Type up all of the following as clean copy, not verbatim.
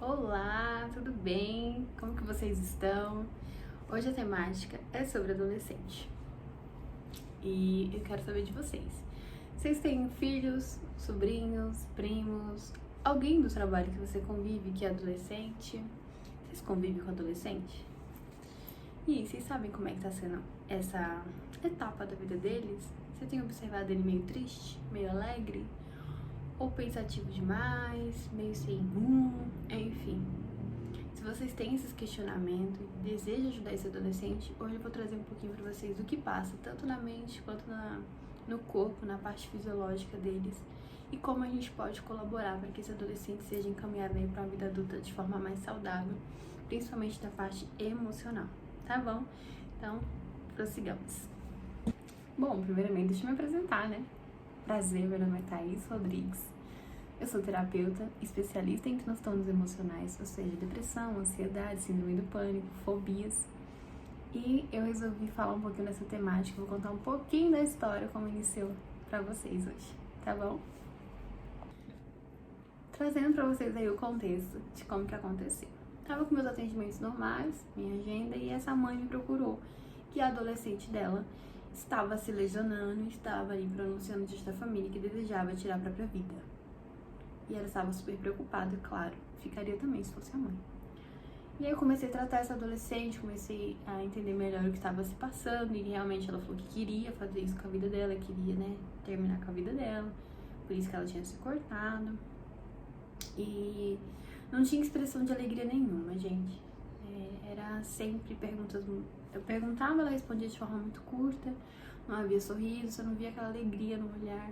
Olá, tudo bem? Como que vocês estão? Hoje a temática é sobre adolescente e eu quero saber de vocês. Vocês têm filhos, sobrinhos, primos, alguém do trabalho que você convive que é adolescente? Vocês convivem com adolescente? E vocês sabem como é que tá sendo essa etapa da vida deles? Você tem observado ele meio triste, meio alegre? Ou pensativo demais, meio sem rumo, enfim. Se vocês têm esses questionamentos e desejam ajudar esse adolescente, hoje eu vou trazer um pouquinho para vocês do que passa, tanto na mente quanto no corpo, na parte fisiológica deles, e como a gente pode colaborar para que esse adolescente seja encaminhado para a vida adulta de forma mais saudável, principalmente da parte emocional, tá bom? Então, prossigamos. Bom, primeiramente, deixa eu me apresentar, né? Prazer, meu nome é Thaís Rodrigues. Eu sou terapeuta, especialista em transtornos emocionais, ou seja, depressão, ansiedade, síndrome do pânico, fobias. E eu resolvi falar um pouquinho dessa temática, vou contar um pouquinho da história como iniciou pra vocês hoje, tá bom? Trazendo pra vocês aí o contexto de como que aconteceu. Tava com meus atendimentos normais, minha agenda, e essa mãe me procurou que a adolescente dela estava se lesionando e estava aí pronunciando diante da família que desejava tirar a própria vida. E ela estava super preocupada, claro, ficaria também se fosse a mãe. E aí eu comecei a tratar essa adolescente, comecei a entender melhor o que estava se passando, e realmente ela falou que queria fazer isso com a vida dela, queria, né, terminar com a vida dela, por isso que ela tinha se cortado. E não tinha expressão de alegria nenhuma, gente. Era sempre perguntas. Eu perguntava, ela respondia de forma muito curta, não havia sorriso, eu não via aquela alegria no olhar.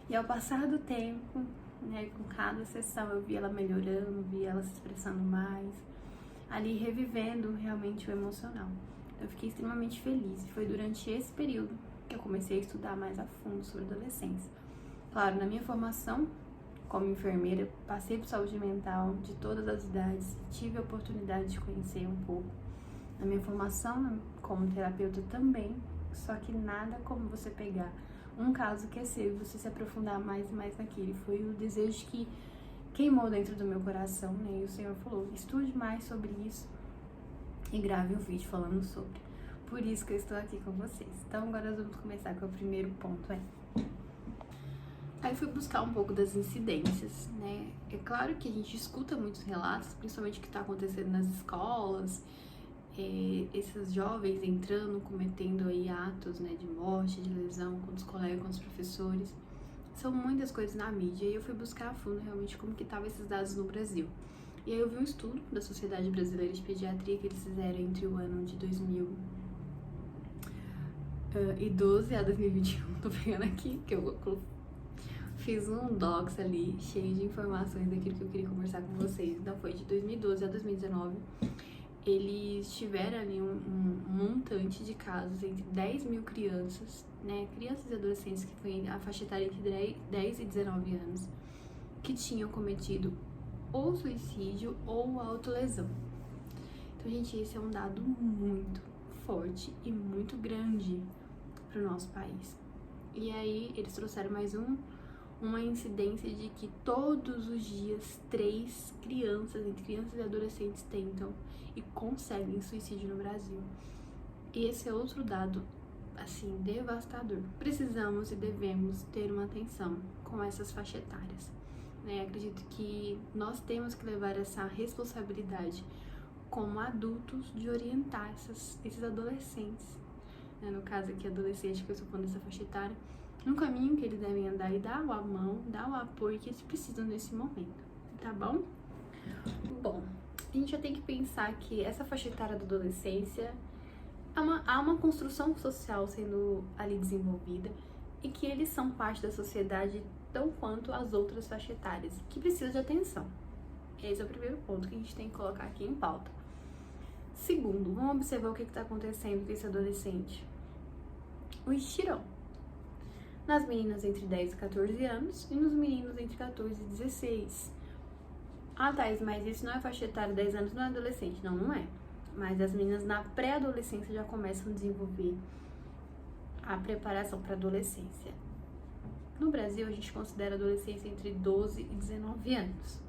E ao passar do tempo, né, com cada sessão, eu via ela melhorando, via ela se expressando mais, ali revivendo realmente o emocional. Eu fiquei extremamente feliz e foi durante esse período que eu comecei a estudar mais a fundo sobre adolescência. Claro, na minha formação como enfermeira, passei por saúde mental de todas as idades, tive a oportunidade de conhecer um pouco. Na minha formação como terapeuta também, só que nada como você pegar um caso que é seu e você se aprofundar mais e mais naquilo. Foi o desejo que queimou dentro do meu coração, né? E o Senhor falou, estude mais sobre isso e grave um vídeo falando sobre. Por isso que eu estou aqui com vocês. Então agora nós vamos começar com o primeiro ponto, Aí fui buscar um pouco das incidências, né? É claro que a gente escuta muitos relatos, principalmente o que está acontecendo nas escolas, esses jovens entrando, cometendo aí atos, né, de morte, de lesão com os colegas, com os professores. São muitas coisas na mídia e eu fui buscar a fundo realmente como que estavam esses dados no Brasil. E aí eu vi um estudo da Sociedade Brasileira de Pediatria que eles fizeram entre o ano de 2012 a 2021, tô pegando aqui, que eu fiz um docs ali, cheio de informações daquilo que eu queria conversar com vocês. Então foi de 2012 a 2019. Eles tiveram ali um montante de casos entre 10 mil crianças, né? Crianças e adolescentes que foi a faixa etária entre 10 e 19 anos, que tinham cometido ou suicídio ou autolesão. Então, gente, esse é um dado muito forte e muito grande para o nosso país. E aí, eles trouxeram mais uma incidência de que todos os dias 3 crianças, entre crianças e adolescentes, tentam e conseguem suicídio no Brasil. E esse é outro dado, assim, devastador. Precisamos e devemos ter uma atenção com essas faixas etárias, né? Acredito que nós temos que levar essa responsabilidade como adultos de orientar esses adolescentes, né? No caso aqui, adolescente, que eu estou falando dessa faixa etária, no caminho que eles devem andar e dar a mão, dar o apoio que eles precisam nesse momento, tá bom? Bom, a gente já tem que pensar que essa faixa etária da adolescência há uma construção social sendo ali desenvolvida e que eles são parte da sociedade tão quanto as outras faixas etárias, que precisam de atenção. Esse é o primeiro ponto que a gente tem que colocar aqui em pauta. Segundo, vamos observar o que está acontecendo com esse adolescente. O estirão. Nas meninas entre 10 e 14 anos e nos meninos entre 14 e 16. Ah, Thais, mas isso não é faixa etária, 10 anos não é adolescente. Não, não é. Mas as meninas na pré-adolescência já começam a desenvolver a preparação para a adolescência. No Brasil, a gente considera a adolescência entre 12 e 19 anos.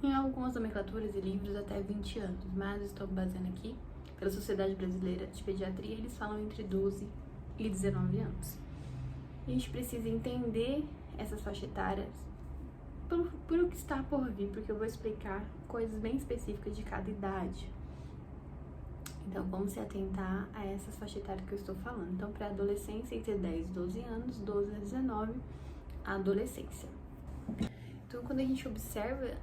em algumas nomenclaturas e livros até 20 anos, mas estou baseando aqui pela Sociedade Brasileira de Pediatria, eles falam entre 12 e 19 anos. A gente precisa entender essas faixas etárias por o que está por vir, porque eu vou explicar coisas bem específicas de cada idade. Então, vamos se atentar a essas faixas etárias que eu estou falando. Então, para adolescência, entre 10 e 12 anos, 12 a 19, a adolescência. Então, quando a gente observa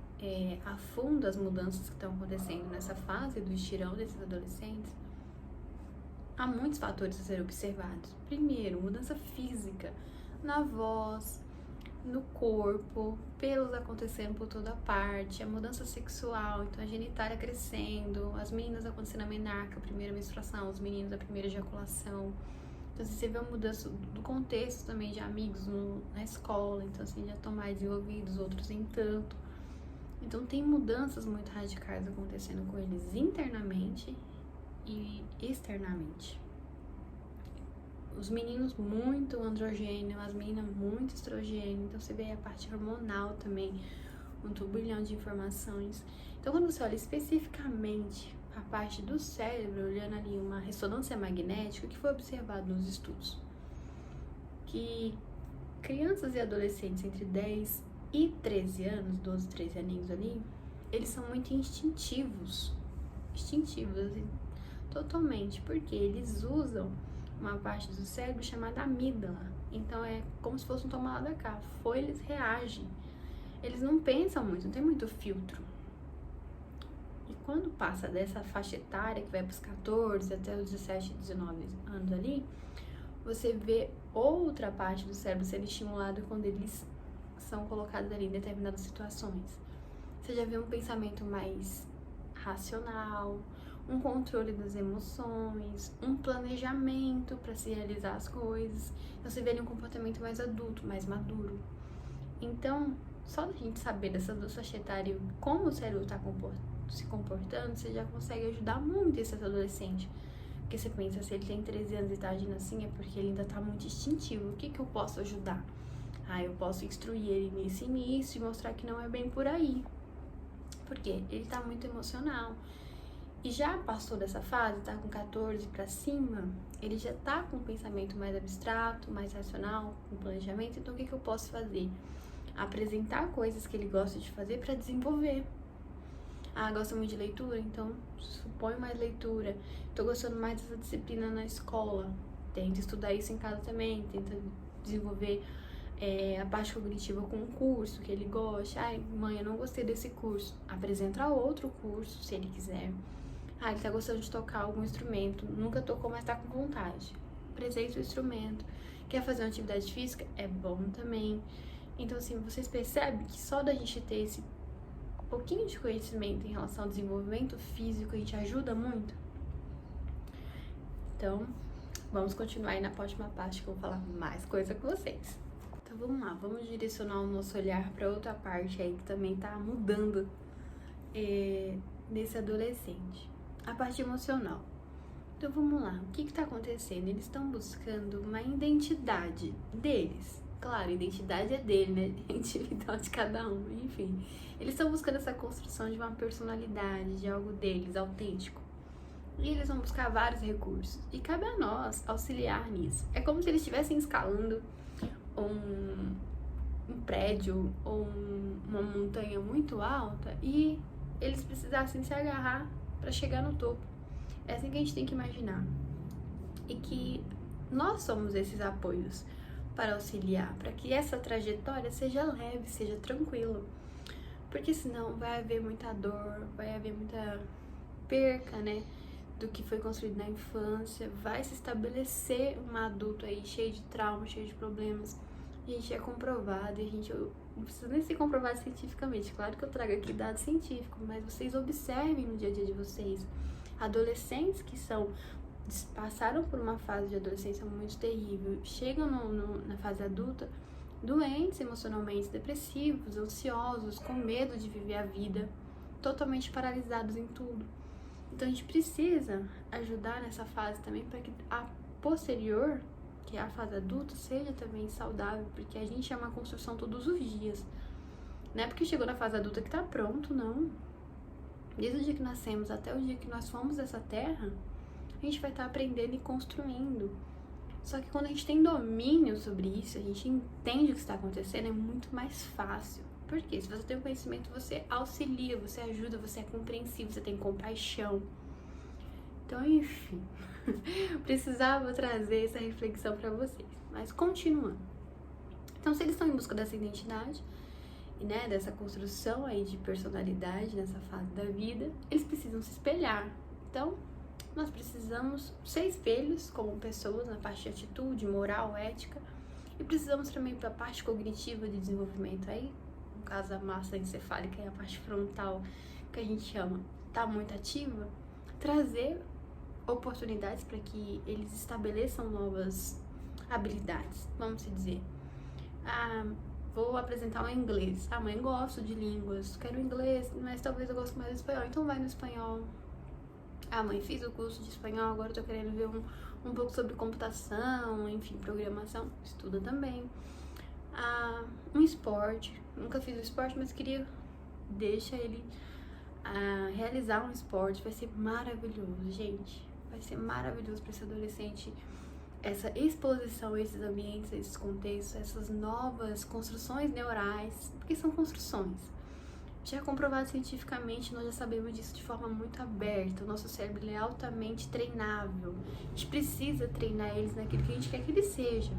a fundo as mudanças que estão acontecendo nessa fase do estirão desses adolescentes, há muitos fatores a serem observados. Primeiro, mudança física na voz, no corpo, pelos acontecendo por toda parte, a mudança sexual, então a genitália crescendo, as meninas acontecendo a menarca, a primeira menstruação, os meninos a primeira ejaculação. Então assim, você vê uma mudança do contexto também de amigos na escola, então assim, já estão mais desenvolvidos, outros nem tanto. Então tem mudanças muito radicais acontecendo com eles internamente e externamente. Os meninos muito androgênio, as meninas muito estrogênio, então você vê a parte hormonal também, um turbilhão de informações. Então quando você olha especificamente a parte do cérebro, olhando ali uma ressonância magnética, o que foi observado nos estudos? Que crianças e adolescentes entre 10 e 13 anos, 12, 13 aninhos ali, eles são muito instintivos, assim, totalmente, porque eles usam uma parte do cérebro chamada amígdala. Então é como se fosse um toma lá da cá. Eles reagem. Eles não pensam muito, não tem muito filtro. E quando passa dessa faixa etária, que vai para os 14 até os 17, 19 anos ali, você vê outra parte do cérebro sendo estimulada quando eles são colocados ali em determinadas situações. Você já vê um pensamento mais racional, um controle das emoções, um planejamento para se realizar as coisas. Então você vê ali um comportamento mais adulto, mais maduro. Então, só da gente saber dessa faixa etária e como o cérebro está se comportando, você já consegue ajudar muito esse adolescente. Porque você pensa, se ele tem 13 anos e está agindo assim, é porque ele ainda está muito instintivo. O que eu posso ajudar? Eu posso instruir ele nesse início e mostrar que não é bem por aí. Porque ele está muito emocional. E já passou dessa fase, tá com 14 para cima, ele já tá com um pensamento mais abstrato, mais racional, com planejamento. Então o que eu posso fazer? Apresentar coisas que ele gosta de fazer para desenvolver. Gosta muito de leitura? Então supõe mais leitura. Tô gostando mais dessa disciplina na escola. Tenta estudar isso em casa também, tenta desenvolver a parte cognitiva com um curso que ele gosta. Mãe, eu não gostei desse curso. Apresenta outro curso, se ele quiser. Ele tá gostando de tocar algum instrumento, nunca tocou, mas tá com vontade. Apresenta o instrumento. Quer fazer uma atividade física? É bom também. Então, assim, vocês percebem que só da gente ter esse pouquinho de conhecimento em relação ao desenvolvimento físico, a gente ajuda muito? Então, vamos continuar aí na próxima parte que eu vou falar mais coisa com vocês. Então, vamos lá, vamos direcionar o nosso olhar para outra parte aí que também tá mudando nesse adolescente. A parte emocional. Então vamos lá, o que está acontecendo? Eles estão buscando uma identidade deles. Claro, a identidade é dele, né? A individual de cada um, enfim. Eles estão buscando essa construção de uma personalidade, de algo deles, autêntico. E eles vão buscar vários recursos. E cabe a nós auxiliar nisso. É como se eles estivessem escalando um prédio ou uma montanha muito alta e eles precisassem se agarrar para chegar no topo. É assim que a gente tem que imaginar. E que nós somos esses apoios para auxiliar, para que essa trajetória seja leve, seja tranquila. Porque senão vai haver muita dor, vai haver muita perca, né, do que foi construído na infância, vai se estabelecer um adulto aí cheio de trauma, cheio de problemas. E a gente é comprovado, e a gente não precisa nem ser comprovado cientificamente. Claro que eu trago aqui dados científicos, mas vocês observem no dia a dia de vocês. Adolescentes que passaram por uma fase de adolescência muito terrível, chegam na fase adulta doentes emocionalmente, depressivos, ansiosos, com medo de viver a vida, totalmente paralisados em tudo. Então a gente precisa ajudar nessa fase também para que a posterior, que é a fase adulta, seja também saudável, porque a gente é uma construção todos os dias. Não é porque chegou na fase adulta que tá pronto, não. Desde o dia que nascemos até o dia que nós fomos dessa terra, a gente vai estar aprendendo e construindo. Só que quando a gente tem domínio sobre isso, a gente entende o que está acontecendo, é muito mais fácil. Por quê? Se você tem o conhecimento, você auxilia, você ajuda, você é compreensivo, você tem compaixão. Então, enfim, precisava trazer essa reflexão para vocês. Mas continuando. Então, se eles estão em busca dessa identidade, né, dessa construção aí de personalidade nessa fase da vida, eles precisam se espelhar. Então, nós precisamos ser espelhos como pessoas na parte de atitude, moral, ética, e precisamos também para a parte cognitiva de desenvolvimento aí, no caso a massa encefálica e a parte frontal, que a gente chama, tá muito ativa, trazer oportunidades para que eles estabeleçam novas habilidades, vamos dizer. Vou apresentar o inglês. Mãe, gosto de línguas, quero inglês, mas talvez eu goste mais do espanhol, então vai no espanhol. Mãe, fiz o curso de espanhol, agora eu tô querendo ver um pouco sobre computação, enfim, programação, estuda também. Um esporte, nunca fiz o esporte, mas queria, deixa ele realizar um esporte, vai ser maravilhoso, gente. Vai ser maravilhoso para esse adolescente essa exposição a esses ambientes, a esses contextos, essas novas construções neurais, porque são construções. Já é comprovado cientificamente, nós já sabemos disso de forma muito aberta. O nosso cérebro é altamente treinável. A gente precisa treinar eles naquilo que a gente quer que eles sejam.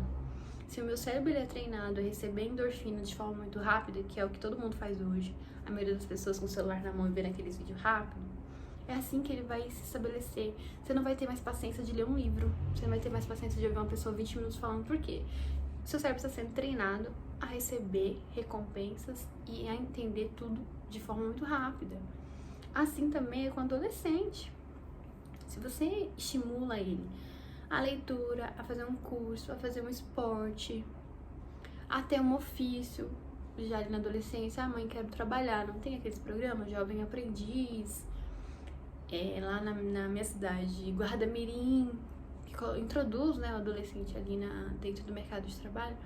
Se o meu cérebro é treinado a receber endorfina de forma muito rápida, que é o que todo mundo faz hoje, a maioria das pessoas com o celular na mão e vendo aqueles vídeos rápidos, é assim que ele vai se estabelecer. Você não vai ter mais paciência de ler um livro. Você não vai ter mais paciência de ouvir uma pessoa 20 minutos falando. Por quê? Seu cérebro está sendo treinado a receber recompensas e a entender tudo de forma muito rápida. Assim também é com o adolescente. Se você estimula ele a leitura, a fazer um curso, a fazer um esporte, a ter um ofício, já ali na adolescência, mãe, quero trabalhar, não tem aqueles programas, Jovem Aprendiz, lá na minha cidade, Guarda-Mirim, que introduz, né, o adolescente ali dentro do mercado de trabalho.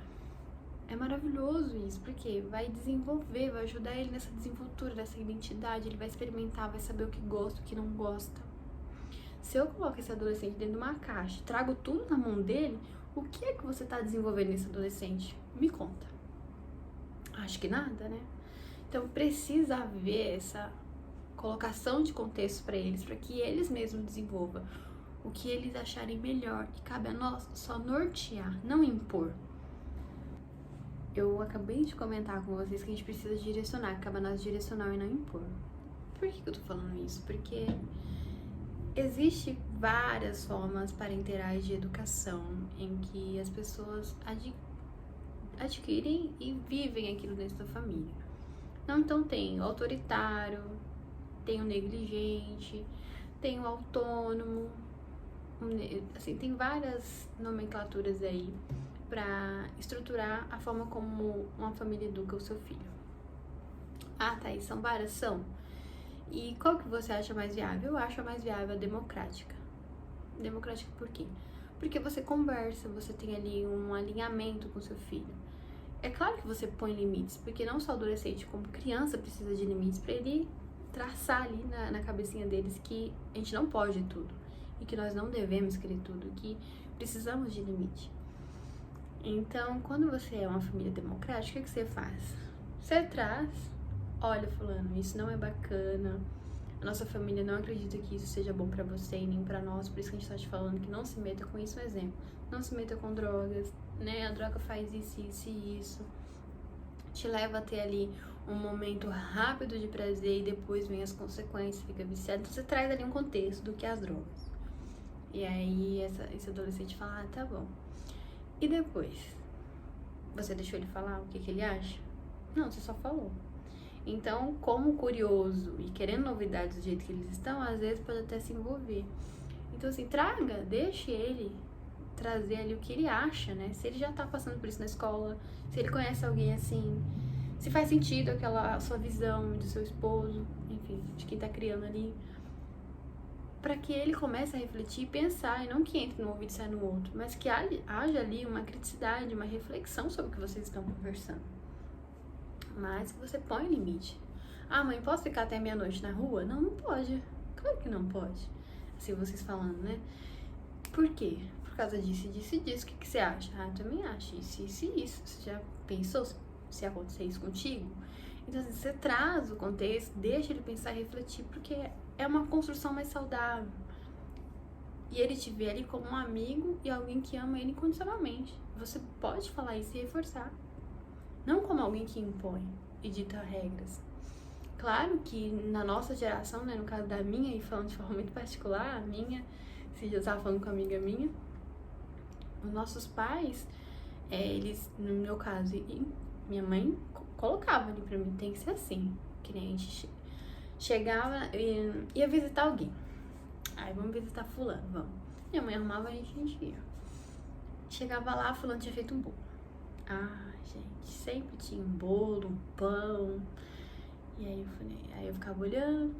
É maravilhoso isso, porque vai desenvolver, vai ajudar ele nessa desenvoltura, dessa identidade, ele vai experimentar, vai saber o que gosta, o que não gosta. Se eu coloco esse adolescente dentro de uma caixa, trago tudo na mão dele, o que é que você está desenvolvendo nesse adolescente? Me conta. Acho que nada, né? Então precisa haver essa colocação de contexto para eles, para que eles mesmos desenvolvam o que eles acharem melhor, e cabe a nós só nortear, não impor. Eu acabei de comentar com vocês que a gente precisa direcionar, cabe a nós direcionar e não impor. Por que eu tô falando isso? Porque existe várias formas parenterais de educação em que as pessoas adquirem e vivem aquilo dentro da família. Então tem o autoritário, tem o negligente, tem o autônomo, assim, tem várias nomenclaturas aí para estruturar a forma como uma família educa o seu filho. Tá, e são várias? São. E qual que você acha mais viável? Eu acho a mais viável a democrática. Democrática por quê? Porque você conversa, você tem ali um alinhamento com seu filho. É claro que você põe limites, porque não só adolescente, como criança precisa de limites para ele traçar ali na cabecinha deles que a gente não pode tudo e que nós não devemos querer tudo, que precisamos de limite. Então, quando você é uma família democrática, o que você faz? Você traz, olha, fulano, isso não é bacana, a nossa família não acredita que isso seja bom pra você e nem pra nós, por isso que a gente tá te falando que não se meta com isso, um exemplo. Não se meta com drogas, né? A droga faz isso, isso e isso. Te leva a ter ali um momento rápido de prazer e depois vem as consequências, fica viciado. Então você traz ali um contexto do que é as drogas. E aí esse adolescente fala, tá bom. E depois? Você deixou ele falar o que ele acha? Não, você só falou. Então, como curioso e querendo novidades do jeito que eles estão, às vezes pode até se envolver. Então, assim, deixe ele trazer ali o que ele acha, né? Se ele já tá passando por isso na escola, se ele conhece alguém assim, se faz sentido aquela sua visão do seu esposo, enfim, de quem tá criando ali, para que ele comece a refletir e pensar, e não que entre num ouvido e saia no outro, mas que haja ali uma criticidade, uma reflexão sobre o que vocês estão conversando. mas que você põe limite. Ah, mãe, posso ficar até meia-noite na rua? Não, não pode. Claro que não pode. Assim, vocês falando, né? Por quê? Por causa disso, disso e disso. O que você acha? Ah, eu também acho isso, isso e isso. Você já pensou se acontecer isso contigo? Então, assim, você traz o contexto, deixa ele pensar e refletir, porque é uma construção mais saudável. E ele te vê ali como um amigo e alguém que ama ele incondicionalmente. Você pode falar isso e reforçar. Não como alguém que impõe e dita regras. Claro que na nossa geração, né, no caso da minha, e falando de forma muito particular, a minha, se eu estava falando com uma amiga minha, os nossos pais, eles, no meu caso, e minha mãe colocava ali pra mim, tem que ser assim, que nem a gente chegava e ia visitar alguém. Aí vamos visitar fulano, vamos. Minha mãe arrumava, a gente ia. Chegava lá, fulano tinha feito um bolo. Ah, gente, sempre tinha um bolo, um pão. E aí eu ficava olhando,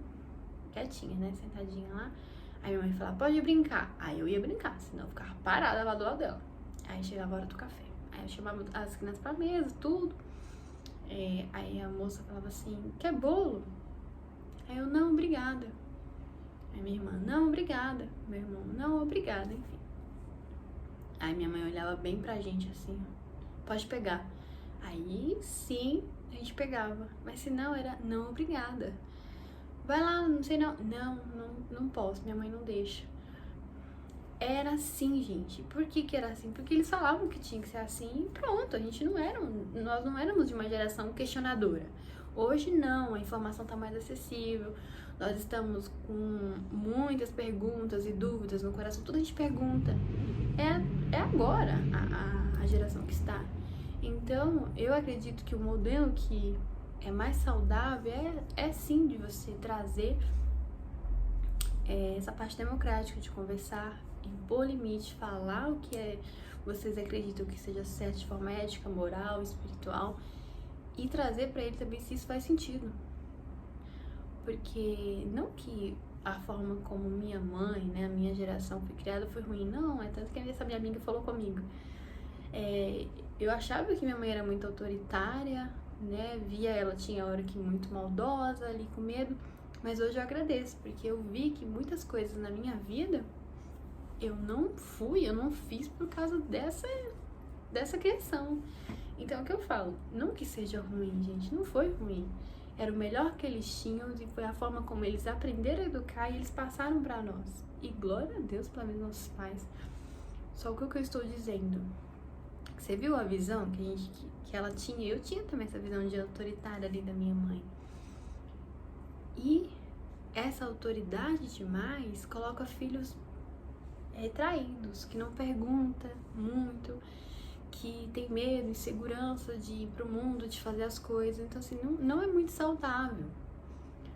quietinha, né, sentadinha lá. Aí minha mãe falava, pode brincar. Aí eu ia brincar, senão eu ficava parada lá do lado dela. Aí chegava a hora do café. Aí eu chamava as crianças pra mesa, tudo. Aí a moça falava assim, quer bolo? Aí eu, não, obrigada. Aí minha irmã, não, obrigada. Meu irmão, não, obrigada, enfim. Aí minha mãe olhava bem pra gente assim, ó, pode pegar. Aí sim, a gente pegava. Mas se não, era, não, obrigada. Vai lá, não sei não. Não posso, minha mãe não deixa. Era assim, gente. Por que era assim? Porque eles falavam que tinha que ser assim e pronto. Nós não éramos de uma geração questionadora. Hoje não, a informação tá mais acessível. Nós estamos com muitas perguntas e dúvidas no coração. Tudo a gente pergunta. É agora a geração que está. Então, eu acredito que o modelo que é mais saudável é sim de você trazer essa parte democrática de conversar, impor limite, falar o que vocês acreditam que seja certo de forma ética, moral, espiritual, e trazer pra ele também se isso faz sentido. Porque não que a forma como minha mãe, né, a minha geração foi criada foi ruim, não, é tanto que essa minha amiga falou comigo. Eu achava que minha mãe era muito autoritária, né, via ela, tinha hora que muito maldosa, ali com medo, mas hoje eu agradeço, porque eu vi que muitas coisas na minha vida eu não fiz por causa dessa criação. Então, o que eu falo? Não que seja ruim, gente, não foi ruim. Era o melhor que eles tinham e foi a forma como eles aprenderam a educar e eles passaram pra nós. E glória a Deus pelos nossos pais. Só o que eu estou dizendo? Você viu a visão que ela tinha? Eu tinha também essa visão de autoritária ali da minha mãe. E essa autoridade demais coloca filhos retraídos, que não pergunta muito, que tem medo, insegurança de ir pro mundo, de fazer as coisas. Então, assim, não é muito saudável.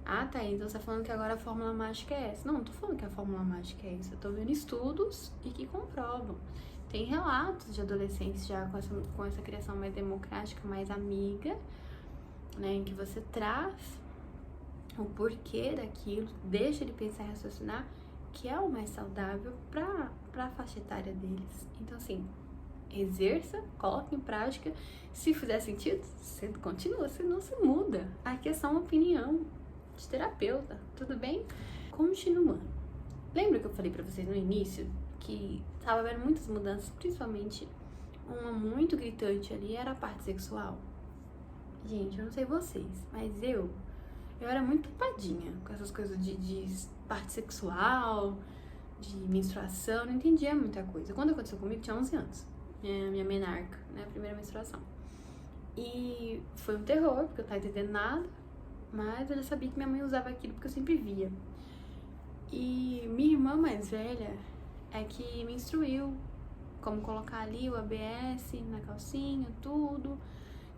Ah, tá, então você tá falando que agora a fórmula mágica é essa. Não tô falando que a fórmula mágica é isso. Eu tô vendo estudos e que comprovam. Tem relatos de adolescentes já com essa criação mais democrática, mais amiga, né, em que você traz o porquê daquilo, deixa ele pensar e raciocinar, que é o mais saudável pra faixa etária deles. Então, assim, exerça, coloque em prática. Se fizer sentido, você continua, senão você muda. Aqui é só uma opinião de terapeuta, tudo bem? Continuando. Lembra que eu falei pra vocês no início que tava vendo muitas mudanças, principalmente uma muito gritante ali, era a parte sexual? Gente, eu não sei vocês, mas eu era muito tapadinha com essas coisas de parte sexual, de menstruação, não entendia muita coisa. Quando aconteceu comigo, tinha 11 anos. Minha menarca, né, a primeira menstruação. E foi um terror, porque eu não tava entendendo nada, mas eu já sabia que minha mãe usava aquilo porque eu sempre via. E minha irmã mais velha é que me instruiu como colocar ali o ABS na calcinha, tudo,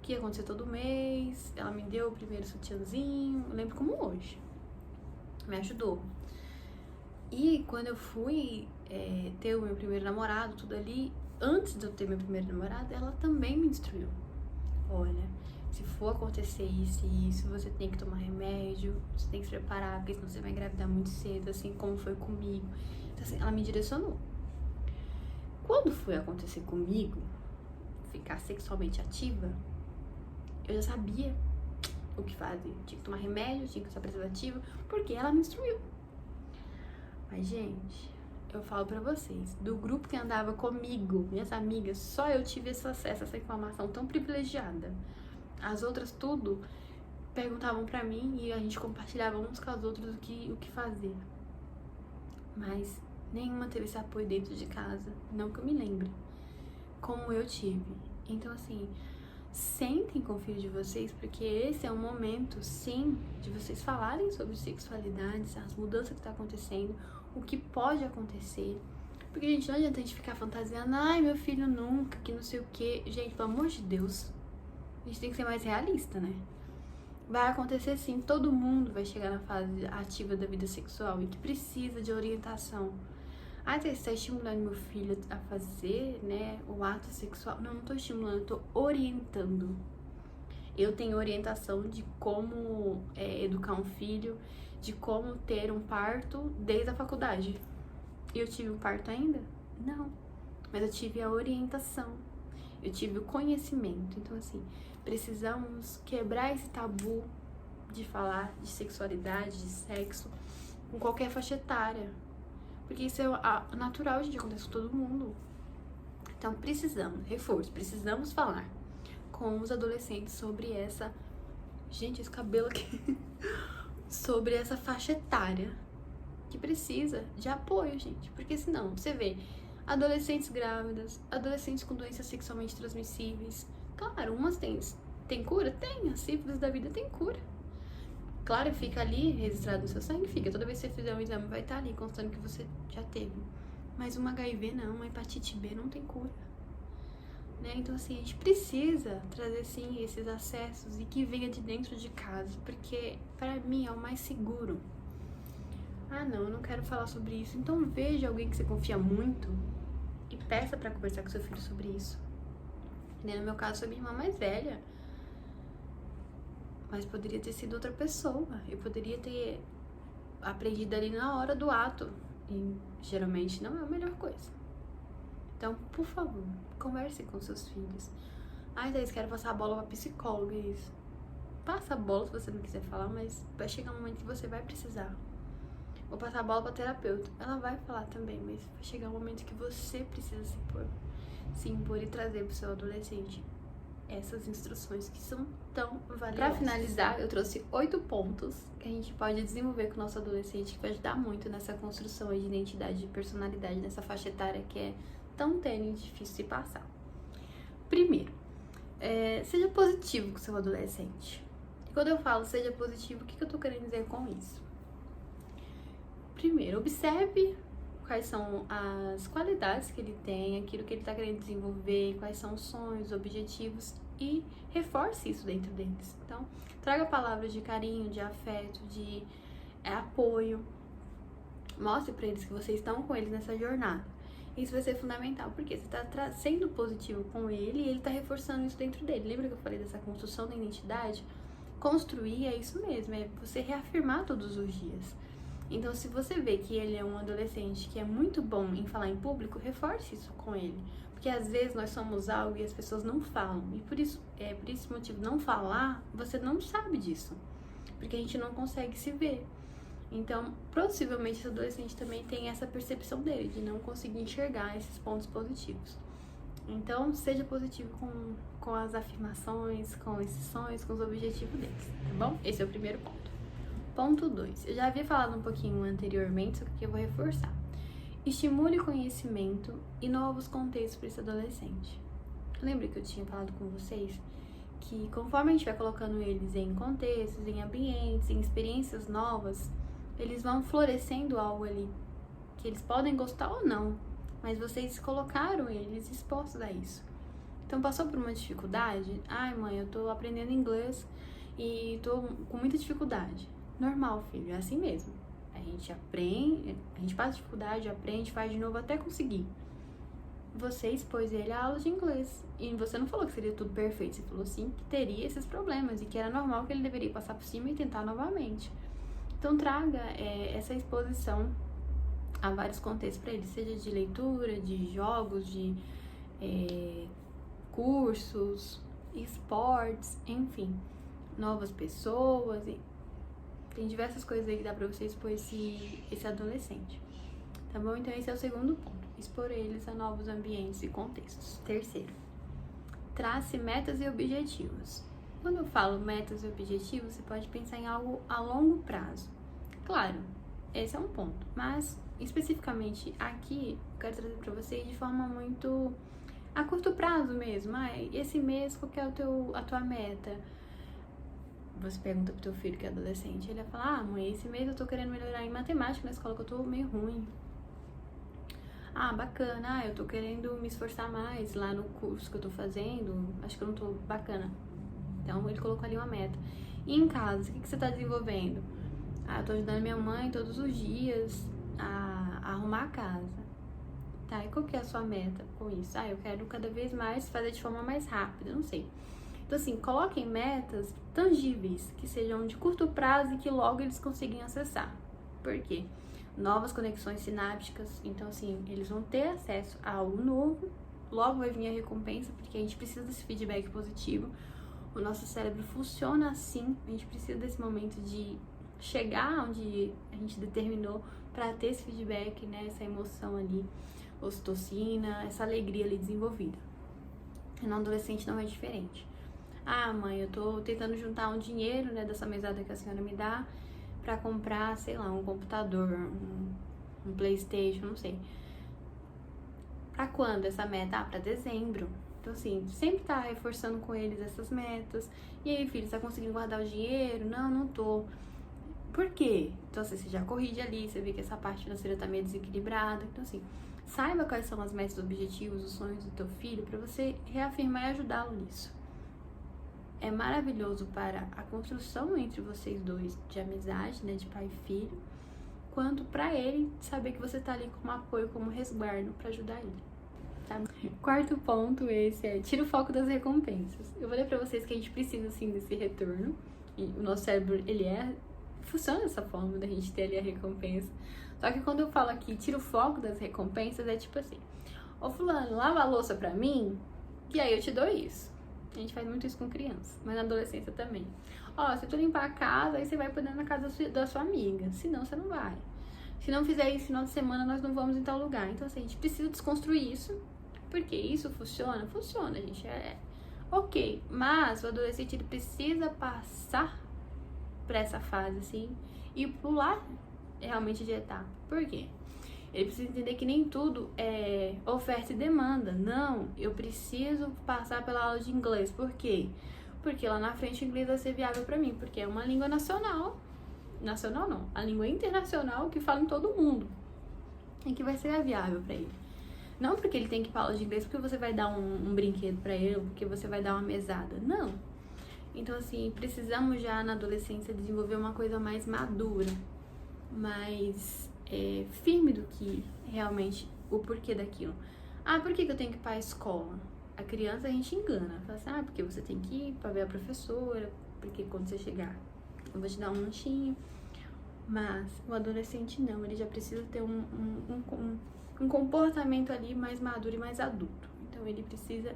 que ia acontecer todo mês. Ela me deu o primeiro sutiãzinho, eu lembro como hoje. Me ajudou. E quando eu fui ter o meu primeiro namorado, tudo ali, antes de eu ter meu primeiro namorado, ela também me instruiu. Olha, se for acontecer isso e isso, você tem que tomar remédio, você tem que se preparar, porque senão você vai engravidar muito cedo, assim como foi comigo. Então, assim, ela me direcionou. Quando foi acontecer comigo, ficar sexualmente ativa, eu já sabia o que fazer. Tinha que tomar remédio, tinha que usar preservativo, porque ela me instruiu. Mas, gente, eu falo pra vocês, do grupo que andava comigo, minhas amigas, só eu tive esse acesso a essa informação tão privilegiada. As outras tudo perguntavam pra mim e a gente compartilhava uns com as outras o que fazer. Mas nenhuma teve esse apoio dentro de casa, não que eu me lembre, como eu tive. Então, assim, sentem com o filho de vocês, porque esse é um momento, sim, de vocês falarem sobre sexualidade, as mudanças que tá acontecendo, o que pode acontecer. Porque, gente, não adianta a gente ficar fantasiando, ai, meu filho nunca, que não sei o quê. Gente, pelo amor de Deus, a gente tem que ser mais realista, né? Vai acontecer sim, todo mundo vai chegar na fase ativa da vida sexual e que precisa de orientação. Ah, você está estimulando meu filho a fazer, né, o ato sexual? Não, não tô estimulando, eu tô orientando. Eu tenho orientação de como educar um filho, de como ter um parto desde a faculdade. Eu tive um parto ainda? Não. Mas eu tive a orientação, eu tive o conhecimento. Então, assim, precisamos quebrar esse tabu de falar de sexualidade, de sexo, com qualquer faixa etária. Porque isso é natural, gente, acontece com todo mundo. Então, precisamos falar com os adolescentes sobre essa... Gente, esse cabelo aqui... sobre essa faixa etária que precisa de apoio, gente. Porque senão, você vê adolescentes grávidas, adolescentes com doenças sexualmente transmissíveis. Claro, umas tem cura? Tem. A sífilis da vida tem cura. Claro, fica ali registrado no seu sangue, fica. Toda vez que você fizer um exame vai estar ali, constando que você já teve. Mas uma HIV não, uma hepatite B não tem cura. Né? Então, assim, a gente precisa trazer, sim, esses acessos e que venha de dentro de casa, porque, pra mim, é o mais seguro. Ah, não, eu não quero falar sobre isso. Então, veja alguém que você confia muito e peça pra conversar com seu filho sobre isso. No meu caso, foi minha irmã mais velha. Mas poderia ter sido outra pessoa. Eu poderia ter aprendido ali na hora do ato. E geralmente não é a melhor coisa. Então, por favor, converse com seus filhos. Ai, Thaís, quero passar a bola pra psicóloga, isso. Passa a bola se você não quiser falar, mas vai chegar um momento que você vai precisar. Vou passar a bola pra terapeuta. Ela vai falar também, mas vai chegar um momento que você precisa se impor e trazer pro seu adolescente essas instruções que são tão valiosas. Pra finalizar, eu trouxe 8 pontos que a gente pode desenvolver com o nosso adolescente, que vai ajudar muito nessa construção de identidade, de personalidade, nessa faixa etária que é tão tênue e difícil de passar. Primeiro, seja positivo com o seu adolescente. E quando eu falo seja positivo, o que eu tô querendo dizer com isso? Primeiro, observe quais são as qualidades que ele tem, aquilo que ele está querendo desenvolver, quais são os sonhos, objetivos e reforce isso dentro deles. Então, traga palavras de carinho, de afeto, de apoio. Mostre para eles que vocês estão com eles nessa jornada. Isso vai ser fundamental, porque você está sendo positivo com ele e ele está reforçando isso dentro dele. Lembra que eu falei dessa construção da identidade? Construir é isso mesmo, é você reafirmar todos os dias. Então, se você vê que ele é um adolescente que é muito bom em falar em público, reforce isso com ele. Porque às vezes nós somos algo e as pessoas não falam. E por esse motivo, não falar, você não sabe disso. Porque a gente não consegue se ver. Então, possivelmente esse adolescente também tem essa percepção dele, de não conseguir enxergar esses pontos positivos. Então, seja positivo com as afirmações, com esses sonhos, com os objetivos deles, tá bom? Esse é o primeiro ponto. Ponto 2. Eu já havia falado um pouquinho anteriormente, só que aqui eu vou reforçar. Estimule conhecimento e novos contextos para esse adolescente. Lembra que eu tinha falado com vocês que conforme a gente vai colocando eles em contextos, em ambientes, em experiências novas, eles vão florescendo algo ali, que eles podem gostar ou não, mas vocês colocaram eles expostos a isso. Então, passou por uma dificuldade? Ai, mãe, eu tô aprendendo inglês e tô com muita dificuldade. Normal, filho, é assim mesmo. A gente aprende, a gente passa dificuldade, aprende, faz de novo até conseguir. Você expôs ele à aula de inglês. E você não falou que seria tudo perfeito, você falou sim que teria esses problemas e que era normal, que ele deveria passar por cima e tentar novamente. Então traga essa exposição a vários contextos para ele, seja de leitura, de jogos, de cursos, esportes, enfim. novas pessoas, e tem diversas coisas aí que dá pra você expor esse adolescente, tá bom? Então esse é o segundo ponto, expor eles a novos ambientes e contextos. Terceiro, trace metas e objetivos. Quando eu falo metas e objetivos, você pode pensar em algo a longo prazo. Claro, esse é um ponto, mas especificamente aqui, eu quero trazer para vocês de forma muito a curto prazo mesmo. Esse mês, qual que é a tua meta? Você pergunta pro teu filho que é adolescente, ele vai falar, mãe, esse mês eu tô querendo melhorar em matemática na escola, que eu tô meio ruim. Bacana, eu tô querendo me esforçar mais lá no curso que eu tô fazendo, acho que eu não tô bacana. Então, ele colocou ali uma meta. E em casa, o que você tá desenvolvendo? Eu tô ajudando minha mãe todos os dias a arrumar a casa. Tá, e qual que é a sua meta com isso? Eu quero cada vez mais fazer de forma mais rápida, não sei. Então, assim, coloquem metas tangíveis, que sejam de curto prazo e que logo eles consigam acessar. Por quê? Novas conexões sinápticas, então, assim, eles vão ter acesso a algo novo, logo vai vir a recompensa, porque a gente precisa desse feedback positivo. O nosso cérebro funciona assim, a gente precisa desse momento de chegar onde a gente determinou para ter esse feedback, né, essa emoção ali, ocitocina, essa alegria ali desenvolvida. E no adolescente não é diferente. Mãe, eu tô tentando juntar um dinheiro, né, dessa mesada que a senhora me dá para comprar, sei lá, um computador, um PlayStation, não sei. Para quando essa meta? Para dezembro. Então, assim, sempre tá reforçando com eles essas metas. E aí, filho, você tá conseguindo guardar o dinheiro? Não tô. Por quê? Então, assim, você já corrige ali, você vê que essa parte financeira tá meio desequilibrada. Então, assim, saiba quais são as metas, objetivos, os sonhos do teu filho para você reafirmar e ajudá-lo nisso. É maravilhoso para a construção entre vocês dois de amizade, né, de pai e filho, quanto para ele saber que você tá ali como apoio, como resguardo para ajudar ele. Tá? Quarto ponto, esse é tira o foco das recompensas. Eu falei pra vocês que a gente precisa sim desse retorno, e o nosso cérebro, funciona dessa forma, da gente ter ali a recompensa. Só que quando eu falo aqui, tira o foco das recompensas, é tipo assim, ô fulano, lava a louça pra mim, e aí eu te dou isso. A gente faz muito isso com criança, mas na adolescência também. Se tu limpar a casa, aí você vai poder ir na casa da sua amiga, senão você não vai. Se não fizer isso no final de semana, nós não vamos em tal lugar. Então, assim, a gente precisa desconstruir isso. Porque isso funciona? Funciona, gente. Ok. Mas o adolescente, ele precisa passar por essa fase, assim, e pular realmente de etapa. Por quê? Ele precisa entender que nem tudo é oferta e demanda. Não, eu preciso passar pela aula de inglês. Por quê? Porque lá na frente o inglês vai ser viável pra mim. Porque é uma língua nacional. Nacional não. A língua internacional que fala em todo mundo. E que vai ser viável pra ele. Não porque ele tem que ir pra aula de inglês, porque você vai dar um brinquedo pra ele, porque você vai dar uma mesada. Não. Então, assim, precisamos já na adolescência desenvolver uma coisa mais madura, mais firme do que realmente o porquê daquilo. Por que eu tenho que ir pra escola? A criança a gente engana. Fala assim, porque você tem que ir pra ver a professora, porque quando você chegar eu vou te dar um lanchinho. Mas o adolescente não, ele já precisa ter um comportamento ali mais maduro e mais adulto. Então ele precisa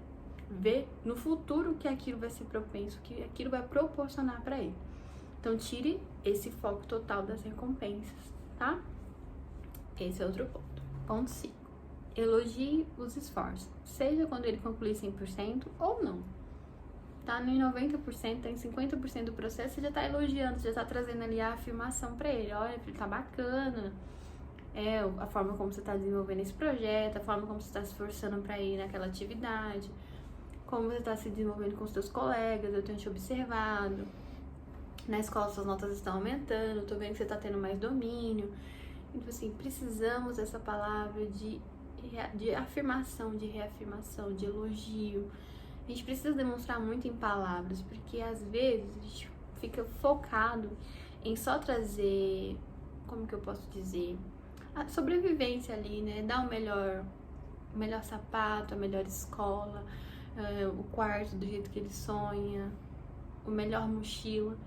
ver no futuro que aquilo vai ser propenso, que aquilo vai proporcionar para ele. Então tire esse foco total das recompensas, tá? Esse é outro ponto. Ponto 5. Elogie os esforços, seja quando ele concluir 100% ou não. Tá em 90%, tá em 50% do processo, você já tá elogiando, você já tá trazendo ali a afirmação para ele. Olha, filho, tá bacana. A forma como você tá desenvolvendo esse projeto, a forma como você tá se esforçando para ir naquela atividade, como você tá se desenvolvendo com os seus colegas, eu tenho te observado. Na escola suas notas estão aumentando, tô vendo que você tá tendo mais domínio. Então, assim, precisamos dessa palavra de afirmação, de reafirmação, de elogio. A gente precisa demonstrar muito em palavras, porque às vezes a gente fica focado em só trazer, como que eu posso dizer, a sobrevivência ali, né? Dar o melhor sapato, a melhor escola, o quarto do jeito que ele sonha, o melhor mochila,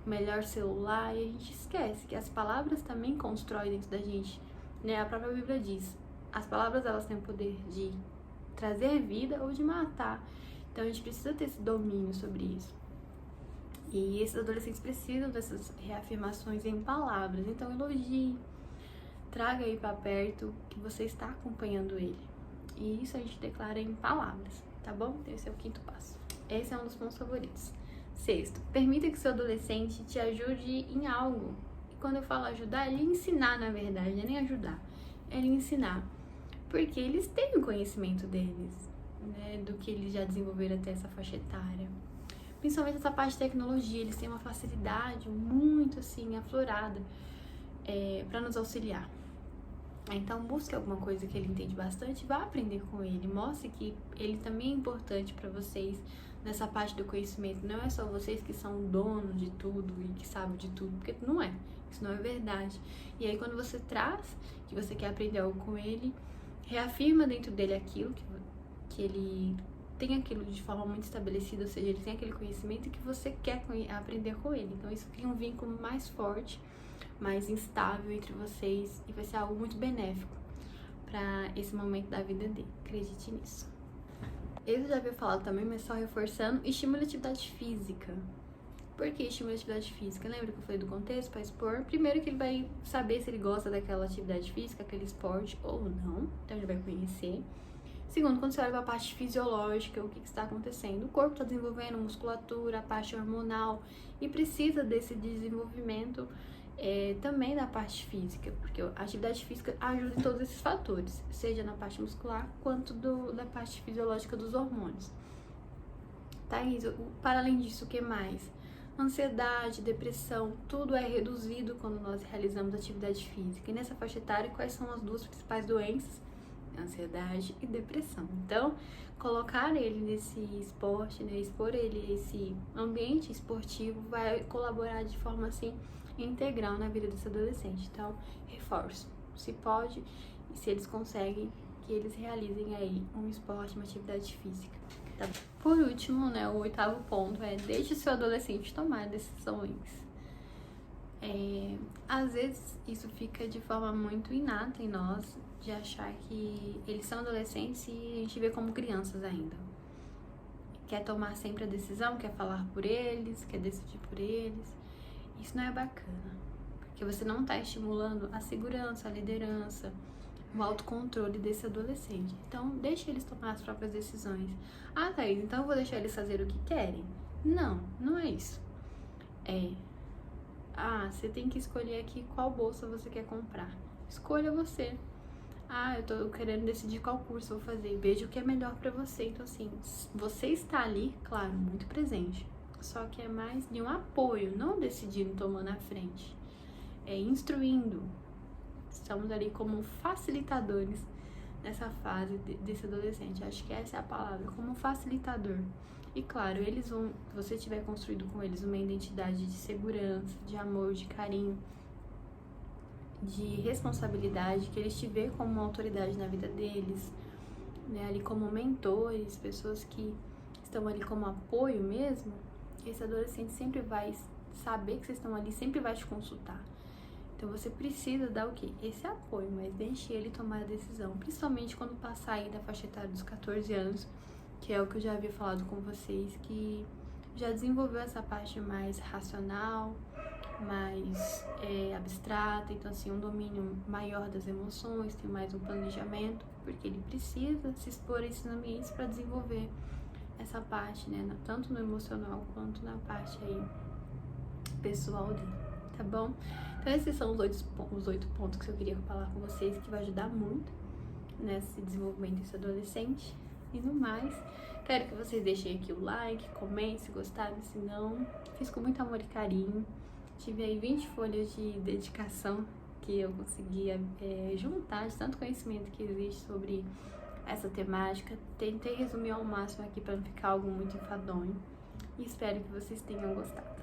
o melhor celular, e a gente esquece que as palavras também constroem dentro da gente, né? A própria Bíblia diz, as palavras elas têm o poder de trazer vida ou de matar. Então a gente precisa ter esse domínio sobre isso. E esses adolescentes precisam dessas reafirmações em palavras. Então elogie, traga aí para perto que você está acompanhando ele. E isso a gente declara em palavras, tá bom? Esse é o 5º passo. Esse é um dos pontos favoritos. 6º, permita que seu adolescente te ajude em algo. E quando eu falo ajudar, é lhe ensinar, na verdade, não é nem ajudar, é lhe ensinar. Porque eles têm o conhecimento deles, né, do que eles já desenvolveram até essa faixa etária. Principalmente essa parte de tecnologia, eles têm uma facilidade muito, assim, aflorada para nos auxiliar. Então, busque alguma coisa que ele entende bastante, vá aprender com ele, mostre que ele também é importante para vocês nessa parte do conhecimento. Não é só vocês que são donos de tudo e que sabem de tudo, porque não é, isso não é verdade. E aí, quando você traz que você quer aprender algo com ele, reafirma dentro dele aquilo, que ele tem aquilo de forma muito estabelecida, ou seja, ele tem aquele conhecimento que você quer aprender com ele. Então, isso cria um vínculo mais forte, mais instável entre vocês e vai ser algo muito benéfico para esse momento da vida dele. Acredite nisso. Eu já havia falado também, mas só reforçando, estimule a atividade física. Por que estimule a atividade física? Lembra que eu falei do contexto para expor? Primeiro que ele vai saber se ele gosta daquela atividade física, aquele esporte ou não, então ele vai conhecer. Segundo, quando você olha para a parte fisiológica, o que está acontecendo? O corpo está desenvolvendo musculatura, a parte hormonal e precisa desse desenvolvimento também da parte física, porque a atividade física ajuda em todos esses fatores, seja na parte muscular quanto da parte fisiológica dos hormônios. Thaís, para além disso, o que mais? Ansiedade, depressão, tudo é reduzido quando nós realizamos atividade física. E nessa faixa etária, quais são as duas principais doenças? Ansiedade e depressão. Então, colocar ele nesse esporte, né, expor ele a esse ambiente esportivo vai colaborar de forma assim integral na vida desse adolescente. Então, reforço, se pode e se eles conseguem, que eles realizem aí um esporte, uma atividade física. Tá? Por último, né, o 8º ponto é deixe o seu adolescente tomar decisões. Às vezes isso fica de forma muito inata em nós, de achar que eles são adolescentes e a gente vê como crianças ainda. Quer tomar sempre a decisão, quer falar por eles, quer decidir por eles. Isso não é bacana, porque você não está estimulando a segurança, a liderança, o autocontrole desse adolescente. Então, deixe eles tomar as próprias decisões. Ah, Thaís, então eu vou deixar eles fazer o que querem? Não, não é isso. Você tem que escolher aqui qual bolsa você quer comprar. Escolha você. Eu tô querendo decidir qual curso eu vou fazer. Veja o que é melhor pra você. Então, assim, você está ali, claro, muito presente. Só que é mais de um apoio, não decidindo, tomando a frente. É instruindo. Estamos ali como facilitadores nessa fase desse adolescente. Acho que essa é a palavra, como facilitador. E claro, eles vão, se você tiver construído com eles uma identidade de segurança, de amor, de carinho, de responsabilidade, que eles te vê como uma autoridade na vida deles, né, ali como mentores, pessoas que estão ali como apoio mesmo, esse adolescente sempre vai saber que vocês estão ali, sempre vai te consultar. Então você precisa dar o quê? Esse apoio, mas deixe ele tomar a decisão, principalmente quando passar aí da faixa etária dos 14 anos, que é o que eu já havia falado com vocês, que já desenvolveu essa parte mais racional, mais abstrata, então assim, um domínio maior das emoções, tem mais um planejamento, porque ele precisa se expor a esses ambientes para desenvolver essa parte, né, tanto no emocional quanto na parte aí pessoal dele, tá bom? Então esses são os 8 pontos que eu queria falar com vocês, que vai ajudar muito nesse desenvolvimento desse adolescente. E no mais, quero que vocês deixem aqui o like, comentem se gostaram, se não, fiz com muito amor e carinho. Tive aí 20 folhas de dedicação que eu conseguia juntar de tanto conhecimento que existe sobre essa temática. Tentei resumir ao máximo aqui para não ficar algo muito enfadonho. E espero que vocês tenham gostado.